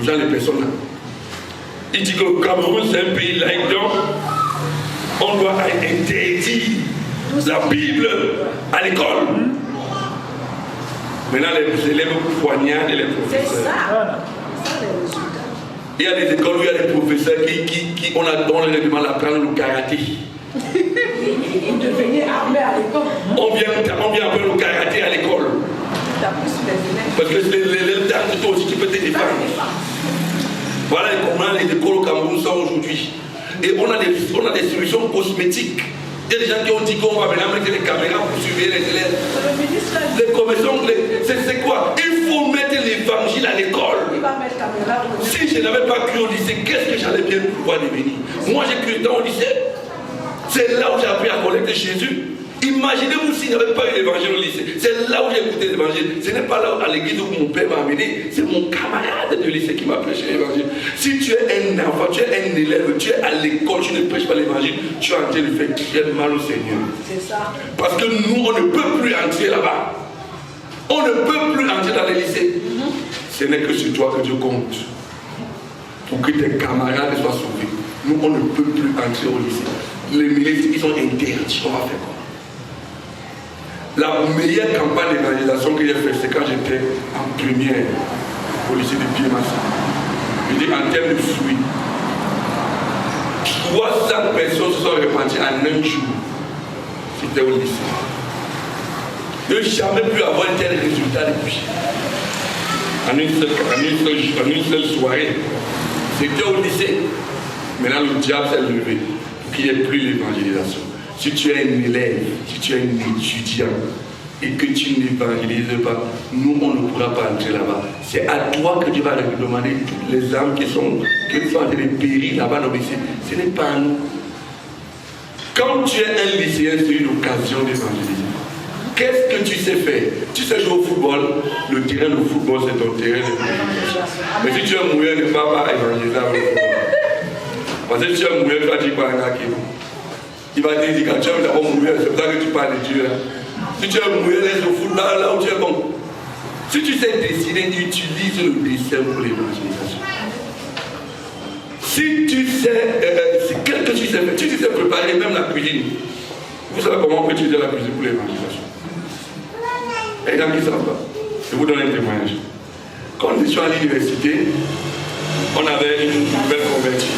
le genre de personnes là. Il dit que le Cameroun c'est un pays laïque, donc on doit interdire la Bible à l'école. Maintenant les élèves poignardent et les professeurs. C'est ça. Les résultats. Il y a des écoles où il y a des professeurs qui on leur demande d'apprendre le karaté. Vous devenez armé à l'école. On vient apprendre le karaté à l'école. Parce que l'élève d'art, toi aussi tu peux te défendre. Voilà comment les écoles au Cameroun sont aujourd'hui. Et on a des solutions cosmétiques. Il y a des gens qui ont dit qu'on va maintenant mettre les caméras pour surveiller les élèves. Les commissions, c'est quoi? Il faut mettre l'évangile à l'école. Si je n'avais pas cru au lycée, qu'est-ce que j'allais bien pouvoir devenir? Moi j'ai cru dans au lycée. C'est là où j'ai appris à connaître Jésus. Imaginez-vous s'il n'y avait pas eu l'évangile au lycée. C'est là où j'ai écouté l'évangile. Ce n'est pas là à l'église où mon père m'a amené. C'est mon camarade de lycée qui m'a prêché l'évangile. Si tu es un enfant, tu es un élève, tu es à l'école, tu ne prêches pas l'évangile, tu es en train de faire très mal au Seigneur. C'est ça. Parce que nous, on ne peut plus entrer là-bas. On ne peut plus entrer dans les lycées. Ce n'est que sur toi que Dieu compte. Pour que tes camarades soient sauvés. Nous, on ne peut plus entrer au lycée. Les milices, ils sont interdits. On va faire quoi? La meilleure campagne d'évangélisation que j'ai faite, c'est quand j'étais en première au lycée de Pied-Massa. Je dis en termes de fruits. 300 personnes se sont répandues en un jour. C'était au lycée. Je n'ai jamais pu avoir un tel résultat depuis. En une seule soirée. C'était au lycée. Maintenant, le diable s'est levé pour qu'il n'y ait plus l'évangélisation. Si tu es un élève, si tu es un étudiant et que tu n'évangélises pas, nous, on ne pourra pas entrer là-bas. C'est à toi que Dieu va demander toutes les âmes qui sont en train de périr là-bas dans le lycée. Ce n'est pas à nous. Quand tu es un lycéen, c'est une occasion d'évangéliser. Qu'est-ce que tu sais faire? Tu sais jouer au football, le terrain de football, c'est ton terrain de football. Mais si tu es mouillé, ne va pas évangéliser avec le football. Parce que si tu es mouillé, tu vas dire quoi à un il va te dire quand tu es d'abord mouillé, c'est pour ça que tu parles de Dieu. Si tu es mouillé, laisse le foot là où tu es bon. Si tu sais dessiner, utilise le dessin pour l'évangélisation. Si tu sais, qu'est-ce que tu sais faire? Tu sais préparer même la cuisine. Vous savez comment on peut utiliser la cuisine pour l'évangélisation? Les gens qui ne savent pas. Je vous donne un témoignage. Quand nous étions à l'université, on avait une nouvelle convertie.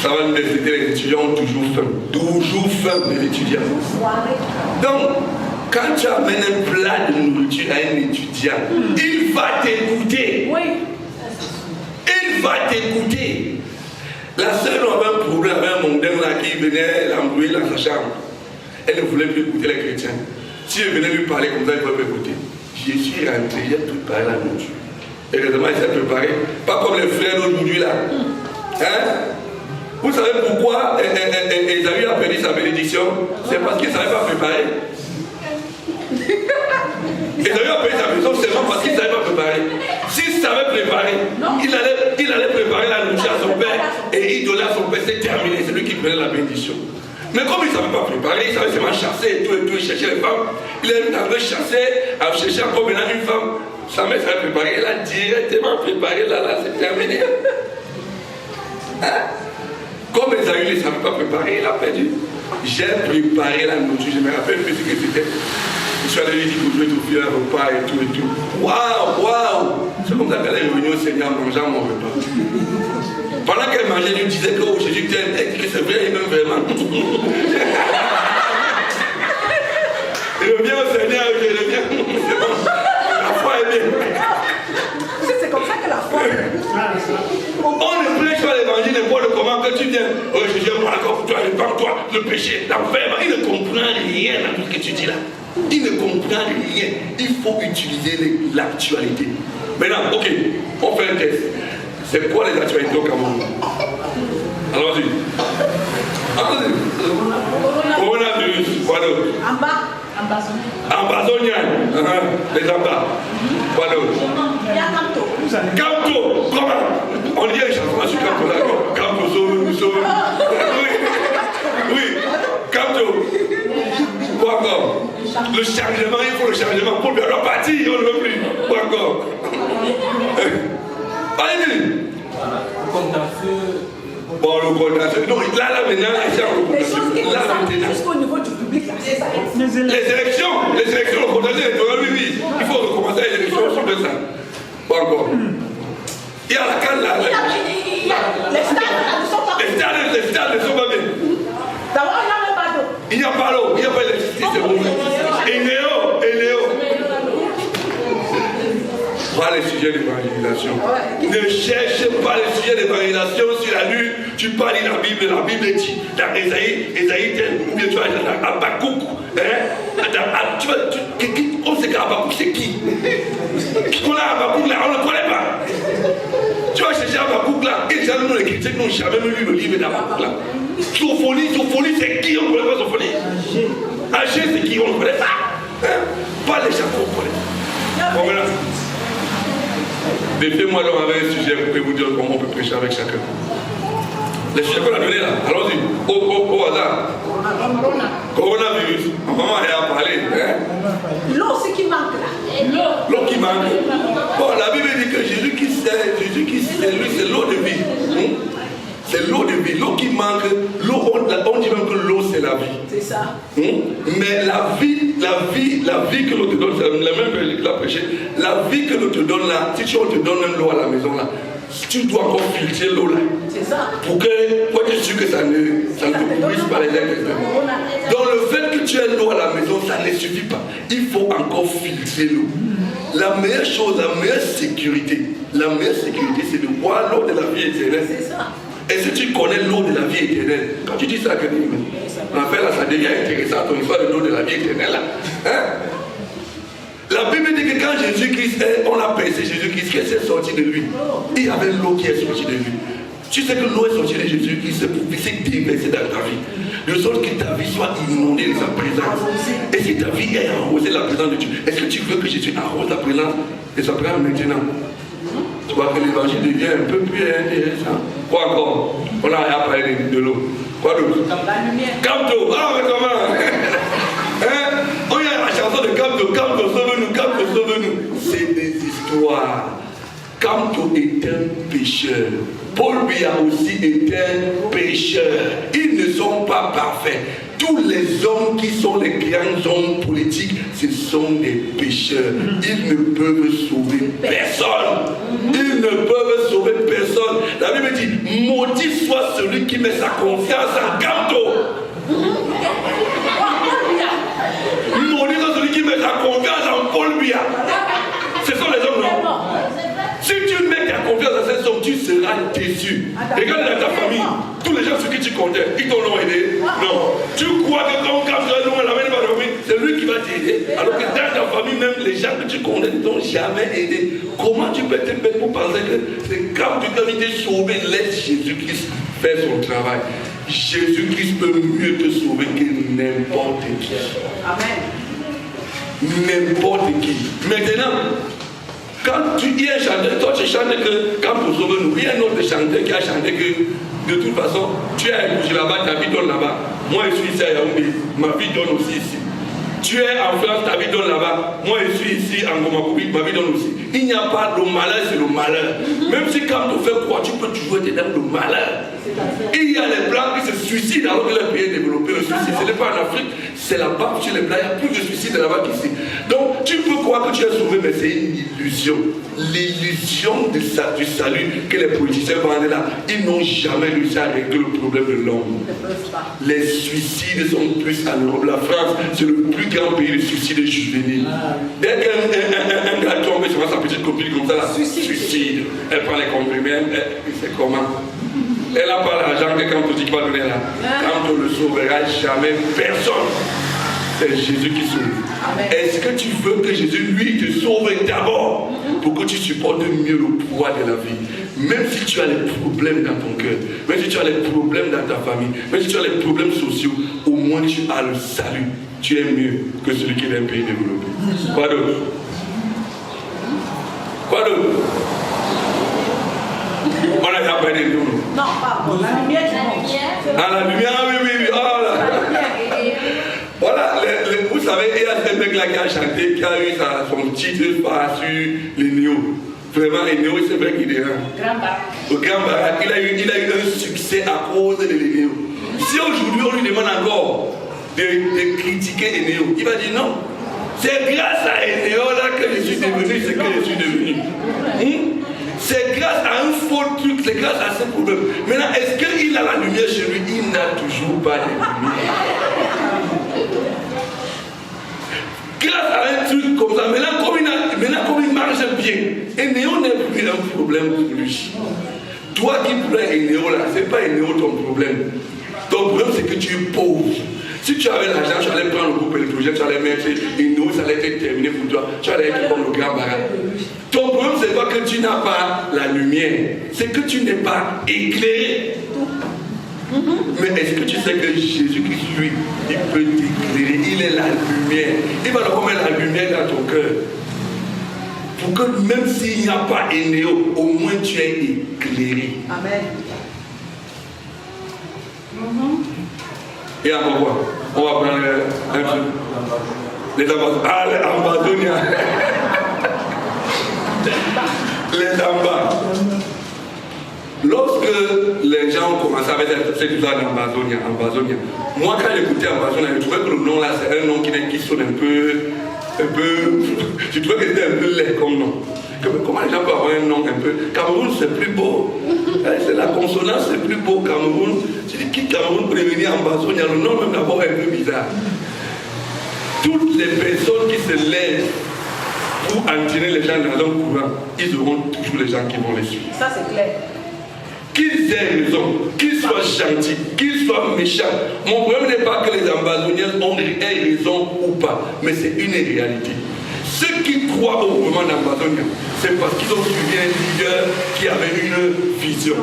Ça va, l'université, les étudiants ont toujours faim. Toujours faim, les étudiants. Donc, quand tu amènes un plat de nourriture à un étudiant, il va t'écouter. Oui. Il va t'écouter. La sœur avait un problème avec un mondain là qui venait l'embrouiller dans sa chambre. Elle ne voulait plus écouter les chrétiens. Si elle venait lui parler comme ça, elle ne pouvait pas écouter. Je suis rentré, j'ai préparé la nourriture. Heureusement, il s'est préparé. Pas comme les frères d'aujourd'hui là. Hein? Vous savez pourquoi Esaü a perdu sa bénédiction? C'est parce qu'il ne savait pas préparer. Esaü a perdu sa bénédiction seulement parce qu'il ne savait pas préparer. S'il savait préparer, il allait préparer la nourriture à son père et il donnait à son père, c'est terminé, c'est lui qui prenait la bénédiction. Mais comme il ne savait pas préparer, il savait seulement chasser et tout, il cherchait les femmes. Il est en train de chasser, à chercher encore maintenant une femme. Sa mère savait préparer, elle a directement préparé, là, c'est terminé. Hein? Comme Esaü ne savait pas préparer, il a perdu. J'ai préparé la nourriture, je me rappelle plus ce que c'était. Je suis allé lui dire que je vais t'offrir un repas et tout et tout. Waouh! C'est comme ça qu'elle est revenue au Seigneur en mangeant mon repas. Pendant qu'elle mangeait, elle lui disait que oh, Jésus t'aime, et que c'est vrai, il m'aime vraiment. Je reviens au Seigneur, je reviens. C'est bon. La foi est bien. C'est comme ça que la foi est. On ne prêche pas l'évangile n'importe comment que tu viens. Oh Jésus, moi encore pour toi, répands-toi, le péché, l'enfer. Il ne comprend rien dans tout ce que tu dis là. Il ne comprend rien. Il faut utiliser l'actualité. Maintenant, ok, on fait un test. C'est quoi les actualités au Cameroun? Allons-y. Coronavirus, quoi d'autre? Ambazonian. Les ambas. Quoi d'autre? Camto. Comment? On dit un chanson sur Camto là. Camto, sauve. Oui. Camto. Quoi encore? Le changement, il faut le changement. Pour bien repartir, on ne veut plus. Quoi encore? Allez-y. Le contentieux. Bon, le contentieux. Donc là maintenant, c'est un contentieux. Là maintenant. Jusqu'au niveau du public, là, c'est ça. Les élections, le contentieux, oui. Il faut recommencer les élections sur 200. Pas encore. Il y a la canne là. Les stades ne sont pas bien. D'abord, il n'y a même pas d'eau. Il n'y a pas l'eau, il n'y a pas d'électricité, c'est mauvais. Et Néo. Pas les sujets d'évangélisation. Ne cherche pas les sujets d'évangélisation sur la lune. Tu parles dans la Bible dit, dans Ésaïe, ou bien tu vas dans Habakkuk. On sait qu'Habakkuk c'est qui? Qui connaît Habakkuk là? On ne le connaît pas. Tu vas chercher Habakkuk là, et jamais nous les chrétiens n'ont jamais lu le livre d'Habakkuk là. Sophonie, c'est qui? On ne connaît pas Sophonie. Agé, c'est qui? On ne connaît pas. Pas les gens qu'on connaît. Bon, maintenant. Défais-moi donc avec un sujet pour vous dire comment on peut prêcher avec chacun. Les sujets qu'on a donnés là, allons-y, au hasard. Coronavirus, maman a parlé. L'eau, c'est qui manque là. L'eau qui manque. Bon, la Bible dit que Jésus-Christ, lui, c'est l'eau de vie. C'est l'eau de vie. L'eau qui manque, l'eau, on dit même que l'eau c'est la vie. C'est ça. Mais la vie que l'on te donne, c'est la même que l'a prêché. La vie que l'on te donne là, si on te donne même l'eau à la maison là, tu dois encore filtrer l'eau là. C'est ça. Pour être sûr que ça ne te pourrisse pas les intestins. Donc le fait que tu aies l'eau à la maison, ça ne suffit pas. Il faut encore filtrer l'eau. La meilleure chose, la meilleure sécurité, c'est de boire l'eau de la vie éternelle. C'est ça. Et si tu connais l'eau de la vie éternelle, quand tu dis ça, en fait là, ça devient intéressant ton histoire de l'eau de la vie éternelle là. La Bible dit que quand Jésus-Christ, on a percé Jésus-Christ, qu'est-ce qui est sorti de lui? Il y avait l'eau qui est sortie de lui. Tu sais que l'eau est sortie de Jésus-Christ, c'est pour déverser dans ta vie. De sorte que ta vie soit inondée de sa présence. Et si ta vie est arrosée de la présence de Dieu, est-ce que tu veux que Jésus arrose la présence de sa présence maintenant? Tu vois que l'évangile devient un peu plus intéressant. Quoi encore? On a parlé de l'eau. Quoi d'autre? La lumière. Camto. Ah, mais comment? On y a la chanson de Camto. Camto, sauve-nous. C'est des histoires. Camto est un pécheur. Paul Biya aussi est un pécheur. Ils ne sont pas parfaits. Tous les hommes qui sont les grands hommes politiques, ce sont des pécheurs. Ils ne peuvent sauver personne. Ils ne peuvent sauver personne. La Bible dit, maudit soit celui qui met sa confiance en Camto. Maudit soit celui qui met sa confiance en Paul Biya. Ce sont les hommes non. Si tu mets ta confiance à ces hommes, tu seras déçu. Regarde dans ta famille, tous les gens sur qui tu comptais, ils t'ont aidé. Non. Tu crois que quand tu as la main de ta famille, c'est lui qui va t'aider. Alors que dans ta famille, même les gens que tu connais ne t'ont jamais aidé. Comment tu peux te mettre pour penser que c'est quand tu dois te sauver, laisse Jésus-Christ faire son travail. Jésus-Christ peut mieux te sauver que n'importe qui. Amen. N'importe qui. Maintenant, quand tu y es chanteur, toi tu chantes que quand vous sauvez nous, il y a un autre chanteur qui a chanté que de toute façon, tu es à Écougé là-bas, ta vie donne là-bas. Moi je suis ici à Yaoundé, ma vie donne aussi ici. Tu es en France, ta vie donne là-bas. Moi je suis ici en Gomakoubi, ma vie donne aussi. Il n'y a pas le malheur, c'est le malheur. Même si quand tu fais quoi, tu peux toujours être dans le malheur. Il y a les blancs qui se suicident alors que le pays est développé. Le suicide, ce n'est pas en Afrique, c'est là-bas chez les blancs. Il y a plus de suicides là-bas qu'ici. Donc tu peux croire que tu es sauvé, mais c'est une illusion. L'illusion du salut que les politiciens vendent là, ils n'ont jamais réussi à régler le problème de l'homme. Les suicides sont plus en Europe. La France, c'est le plus grand pays de suicides juvéniles. Dès qu'un gars tombe sur sa petite copine comme ça, là, suicide. Elle prend les comprimés, elle fait comment? Elle n'a pas l'argent que quand tu vas donner là. Quand on ne le sauvera jamais personne. C'est Jésus qui sauve. Est-ce que tu veux que Jésus, lui, te sauve d'abord pour que tu supportes mieux le poids de la vie? Même si tu as les problèmes dans ton cœur, même si tu as les problèmes dans ta famille, même si tu as les problèmes sociaux, au moins tu as le salut. Tu es mieux que celui qui est d'un pays développé. Quoi d'autre? Quoi d'autre? On a déjà parlé de nous. Non, pardon, la lumière du monde. Ah, la lumière, oui. Oh, là. Voilà, vous savez, il y a ce mec là qui a chanté, qui a eu son titre sur les néos. Vraiment, Enéo, c'est vrai qu'il est un. Au Grand Barak, il a eu un succès à cause de l'Enéo. Si aujourd'hui on lui demande encore de critiquer Enéo, il va dire non. C'est grâce à Enéo là que je suis devenu ce que je suis devenu. C'est grâce à un faux truc, c'est grâce à ce problème. Maintenant, est-ce qu'il a la lumière chez lui? Il n'a toujours pas de lumière. Grâce à un truc comme ça, maintenant comme il marche bien, Enéo n'est plus un problème pour lui. Toi qui plains Enéo là, ce n'est pas Enéo ton problème. Ton problème c'est que tu es pauvre. Si tu avais l'argent, tu allais prendre le groupe électrogène, tu allais mettre Enéo, ça allait être terminé pour toi. Tu allais être comme le Grand Barak. Ton problème c'est pas que tu n'as pas la lumière, c'est que tu n'es pas éclairé. Mais est-ce que tu sais que Jésus-Christ, lui, il peut t'éclairer? Il est la lumière. Il va donc mettre la lumière dans ton cœur. Pour que même s'il n'y a pas Enéo, au moins tu es éclairé. Amen. Et encore quoi? On va prendre un truc. Les Ambazoniens. Les Ambas. Lorsque les gens ont commencé avec cette histoire d'Ambazonia, moi quand j'écoutais Ambazonia, je trouvais que le nom là c'est un nom qui sonne un peu, je trouvais que c'était un peu laid comme nom. Comment les gens peuvent avoir un nom un peu, Cameroun c'est plus beau, c'est la consonance c'est plus beau Cameroun, tu dis qui Cameroun peut devenir Ambazonia, le nom même d'abord est un peu bizarre. Toutes les personnes qui se lèvent pour entraîner les gens dans un courant, ils auront toujours les gens qui vont les suivre. Ça c'est clair. Qu'ils aient raison, qu'ils soient gentils, qu'ils soient méchants. Mon problème n'est pas que les Ambazoniens aient raison ou pas, mais c'est une réalité. Ceux qui croient au mouvement d'Ambazonia, c'est parce qu'ils ont suivi un leader qui avait une vision.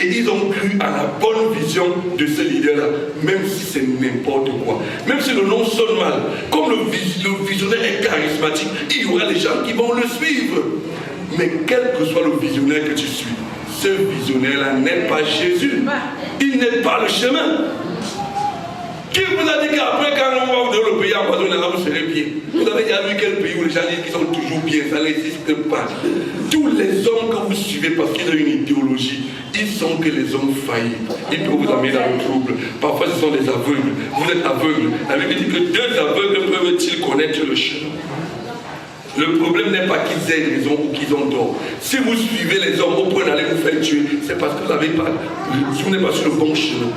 Et ils ont cru à la bonne vision de ce leader-là, même si c'est n'importe quoi. Même si le nom sonne mal, comme le visionnaire est charismatique, il y aura les gens qui vont le suivre. Mais quel que soit le visionnaire que tu suis, ce visionnaire-là n'est pas Jésus. Il n'est pas le chemin. Qui vous a dit qu'après, quand on va vous donner le pays en Ambazonia, là vous serez bien? Vous avez déjà vu quel pays où les gens disent qu'ils sont toujours bien? Ça n'existe pas. Tous les hommes que vous suivez parce qu'ils ont une idéologie, ils sont que les hommes faillibles. Ils peuvent vous amener dans le trouble. Parfois, ce sont des aveugles. Vous êtes aveugles. La Bible dit que 2 aveugles peuvent-ils connaître le chemin? Le problème n'est pas qu'ils aient raison ou qu'ils ont tort. Si vous suivez les hommes au point d'aller vous faire tuer, c'est parce que vous n'êtes pas sur le bon chemin.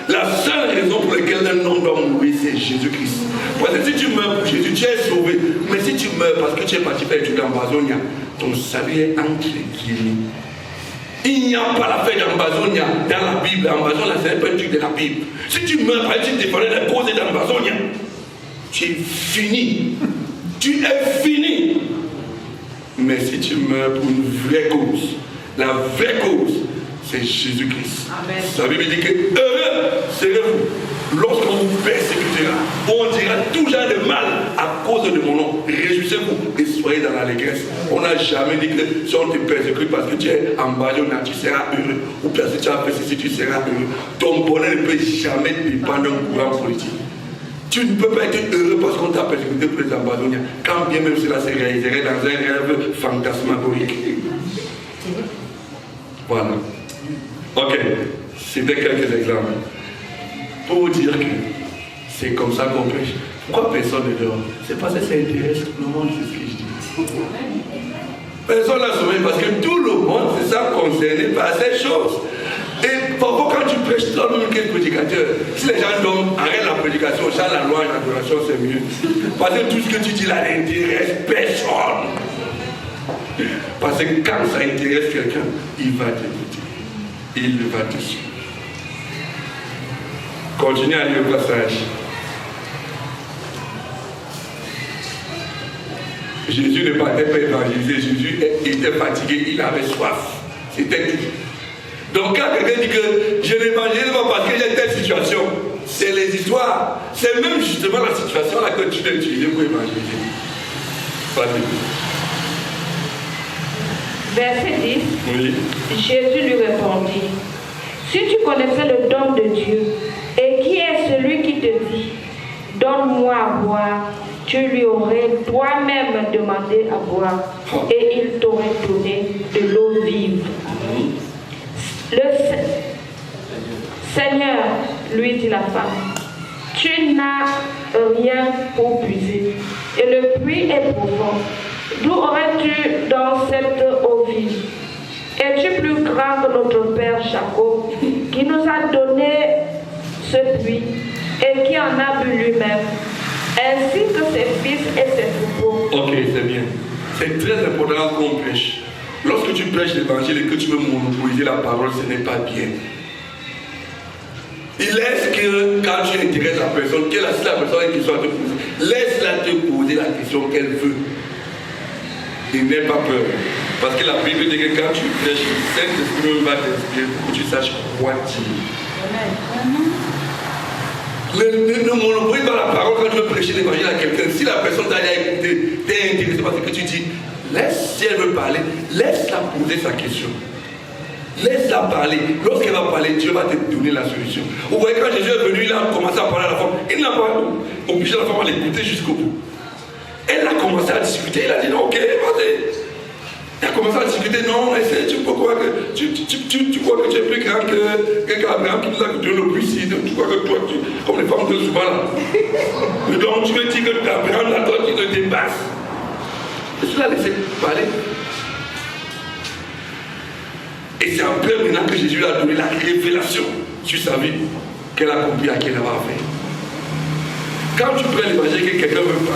La seule raison pour laquelle un homme doit mourir, c'est Jésus-Christ. Parce que si tu meurs pour Jésus, tu es sauvé. Mais si tu meurs parce que tu es parti faire étudier en Ambazonia, ton salut est entre guillemets. Il n'y a pas la fête d'Ambazonia dans la Bible. Ambazonia, c'est un peu un truc de la Bible. Si tu meurs parce que tu défendais la cause d'Ambazonia, tu es fini. Tu es fini. Mais si tu meurs pour une vraie cause, la vraie cause, c'est Jésus-Christ. La Bible dit que heureux serez-vous lorsqu'on vous persécutera. On dira tout genre de mal à cause de mon nom. Réjouissez-vous et soyez dans l'allégresse. On n'a jamais dit que si on te persécute parce que tu es en Ambazonia, tu seras heureux. Ou parce que tu as fait ceci, tu seras heureux. Ton bonheur ne peut jamais dépendre d'un courant politique. Tu ne peux pas être heureux parce qu'on t'a persécuté pour les Ambazoniens, quand bien même cela se réaliserait dans un rêve fantasmagorique. Voilà. Ok, c'était quelques exemples. Pour vous dire que c'est comme ça qu'on prêche. Pourquoi personne ne dort? C'est parce que ça intéresse tout le monde, c'est ce que je dis. Personne n'a sommeil parce que tout le monde se sent concerné par ces choses. Et parfois quand tu prêches, toi même quel prédicateur, si les gens dorment, arrête la prédication, chante la loi et l'adoration, c'est mieux. Parce que tout ce que tu dis là n'intéresse personne. Parce que quand ça intéresse quelqu'un, il va t'écouter. Il va te suivre. Continuez à lire le passage. Jésus ne partait pas évangéliser, Jésus était fatigué, il avait soif. C'était tout. Donc quand quelqu'un dit que je n'évangélise pas parce que j'ai telle situation, c'est les histoires. C'est même justement la situation là que tu dois utiliser pour évangéliser. Vas-y. Verset 10. Oui. Jésus lui répondit, si tu connaissais le don de Dieu, et qui est celui qui te dit, donne-moi à boire, tu lui aurais toi-même demandé à boire et il t'aurait donné de l'eau vive. Le Seigneur, lui dit la femme, tu n'as rien pour puiser et le puits est profond. D'où aurais-tu dans cette eau vive? Es-tu plus grand que notre père Jacob qui nous a donné ce puits et qui en a bu lui-même, ainsi que ses fils et ses troupeaux? Ok, c'est bien. C'est très important qu'on prêche. Lorsque tu prêches l'évangile et que tu veux monopoliser la parole, ce n'est pas bien. Il laisse que quand tu intéresses la personne, si la personne a une question à te poser, laisse-la te poser la question qu'elle veut. Et n'aie pas peur. Parce que la Bible dit que quand tu prêches, le Saint-Esprit va t'inspirer pour que tu saches quoi dire. Ne monopolise pas la parole quand tu veux prêcher l'évangile à quelqu'un. Si la personne t'a écouté, t'es intéressé par ce que tu dis, laisse, si elle veut parler, laisse-la poser sa question. Laisse-la parler. Lorsqu'elle va parler, Dieu va te donner la solution. Vous voyez, quand Jésus est venu, il a commencé à parler à la femme. Il n'a pas obligé la femme à l'écouter jusqu'au bout. Elle a commencé à discuter. Il a dit non, ok, vas-y. Elle a commencé à discuter. Non, essaie, tu crois que tu crois que tu es plus grand que Abraham qui nous a donné le puits. Tu crois que toi, comme les femmes de souvent là. Donc tu veux dire que Abraham, là, toi, tu te dépasses. Et tu l'as laissé parler. Et c'est après maintenant que Jésus lui a donné la révélation sur sa vie qu'elle a compris à quelle elle va faire. Quand tu prends l'évangile que quelqu'un veut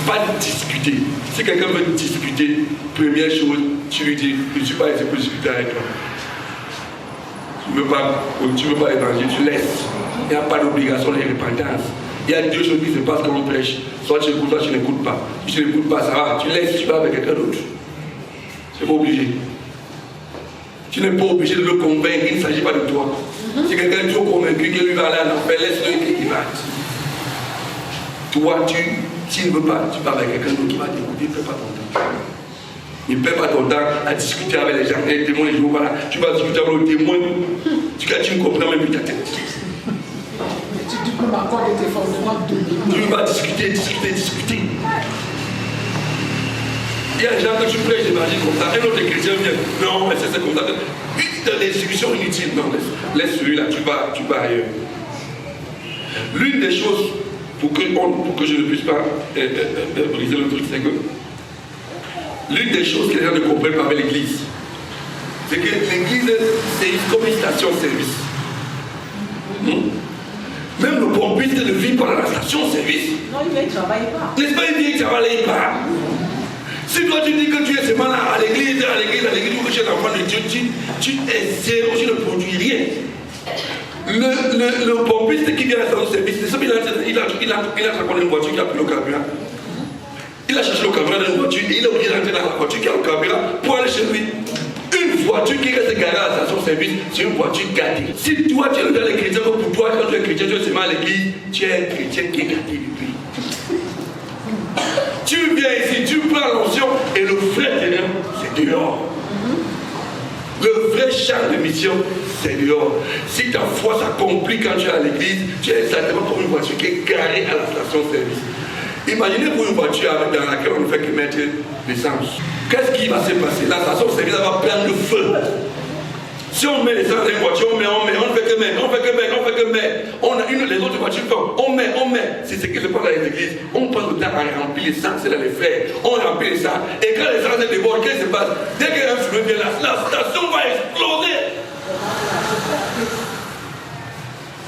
pas discuter. Si quelqu'un veut discuter, première chose, tu lui dis, je ne suis pas ici pour discuter avec toi. Tu ne veux pas évangile, tu laisses. Il n'y a pas d'obligation de repentance. Il y a deux choses qui se passent quand on prêche. Soit tu écoutes, soit tu n'écoutes pas. Si tu n'écoutes pas, ça va. Tu laisses, tu vas avec quelqu'un d'autre. C'est pas obligé. Tu n'es pas obligé de le convaincre, il ne s'agit pas de toi. Si quelqu'un est trop convaincu qu'il lui va aller à l'enfer, laisse-le qu'il va. Toi, s'il ne veut pas, tu vas avec quelqu'un d'autre qui va t'écouter, il ne perd pas ton temps. Il ne perd pas ton temps à discuter avec les gens, les témoins, les Jéhovah. Tu vas discuter avec le témoin, tu ne comprends même plus ta tête. Tu peux m'accorder tes fondements de Tu vas discuter. Il y a des gens que tu prêches l'évangile comme ça, un autre chrétien vient, non, mais c'est comme ça. Dans les discussions inutiles, non, laisse celui-là, tu vas ailleurs. L'une des choses, pour que je ne puisse pas briser le truc, c'est que l'une des choses que les gens ne comprennent pas avec l'église, c'est que l'église, c'est comme une station-service. Même le pompiste ne vit pas dans la station-service. Non, il ne travaille pas. N'est-ce pas, il ne travaille pas. Si toi tu dis que tu es seulement là à l'église, où tu es l'enfant de Dieu, tu es zéro, tu ne produis rien. Le pompiste qui vient à son service, c'est ça qu'il a raconté une voiture qui a pris le carburant. Il a cherché le carburant dans une voiture et il a oublié d'entrer dans la voiture qui a le carburant pour aller chez lui. Une voiture qui reste garée à la station-service, c'est une voiture gâtée. Si toi tu es dans les chrétiens, pour toi, quand tu es chrétien, tu es seulement à l'église, tu es un chrétien qui est gâté depuis. Tu viens ici, tu prends l'onction et le vrai terrain, c'est dehors. Le vrai champ de mission, c'est dehors. Si ta foi s'accomplit quand tu es à l'église, tu es exactement comme une voiture qui est garée à la station-service. Imaginez pour une voiture dans laquelle on ne fait que mettre l'essence. Qu'est-ce qui va se passer? La station-service va prendre le feu. Si on met l'essence dans une voiture, on ne fait que mettre. Les autres voitures font, on met. C'est ce qui se passe dans les églises. On prend le temps à remplir l'essence dans les frères. On remplit l'essence. Et quand l'essence est déborde, qu'est-ce qui se passe? Dès qu'un fumée vient là, la station va exploser.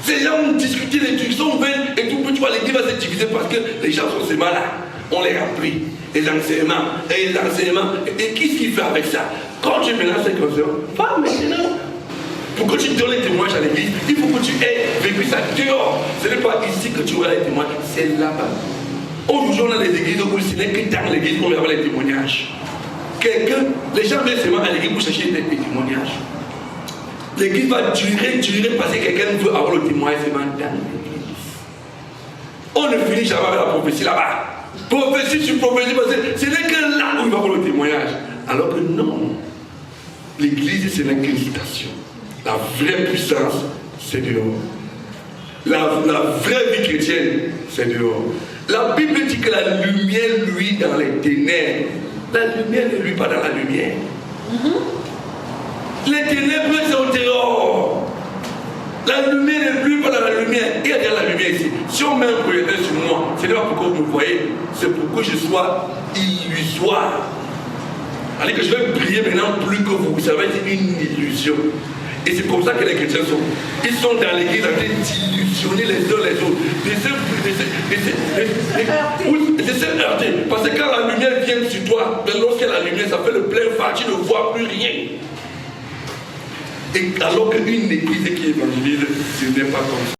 Ces gens ont discuté, les trucs sont vains, et tout, tu vois, l'église va se diviser parce que les gens sont seulement là. On les remplit. Les enseignements. Et qu'est-ce qu'il fait avec ça? Quand tu mélanges ces concepts, pas maintenant. Pour que tu donnes les témoignages à l'église, il faut que tu aies vécu ça dehors. Ce n'est pas ici que tu auras les témoignages, c'est là-bas. Aujourd'hui, on a les églises où ce n'est que dans l'église qu'on va avoir les témoignages. Les gens viennent seulement à l'église pour chercher des témoignages. L'église va durer parce que quelqu'un veut avoir le témoignage seulement dans l'église. On ne finit jamais avec la prophétie là-bas. Prophétie sur prophétie, parce que ce n'est que là où il va avoir le témoignage. Alors que non, l'église, ce n'est qu'une station. La vraie puissance, c'est dehors. La vraie vie chrétienne, c'est dehors. La Bible dit que la lumière luit dans les ténèbres. La lumière ne luit pas dans la lumière. Les ténèbres sont au dehors. La lumière ne luit pas dans la lumière. Et regarde la lumière ici. Si on met un projecteur sur moi, ce n'est pas pour que vous me voyez, c'est pour que je sois illusoire. C'est-à-dire que je vais briller maintenant plus que vous. Ça va être une illusion. Et c'est comme ça que les chrétiens sont. Ils sont dans l'église en train d'illusionner les uns les autres. De se heurter. Parce que quand la lumière vient sur toi, lorsqu'il y a la lumière, ça fait le plein phare, tu ne vois plus rien. Et alors qu'une église qui évangélise, ce n'est pas comme ça.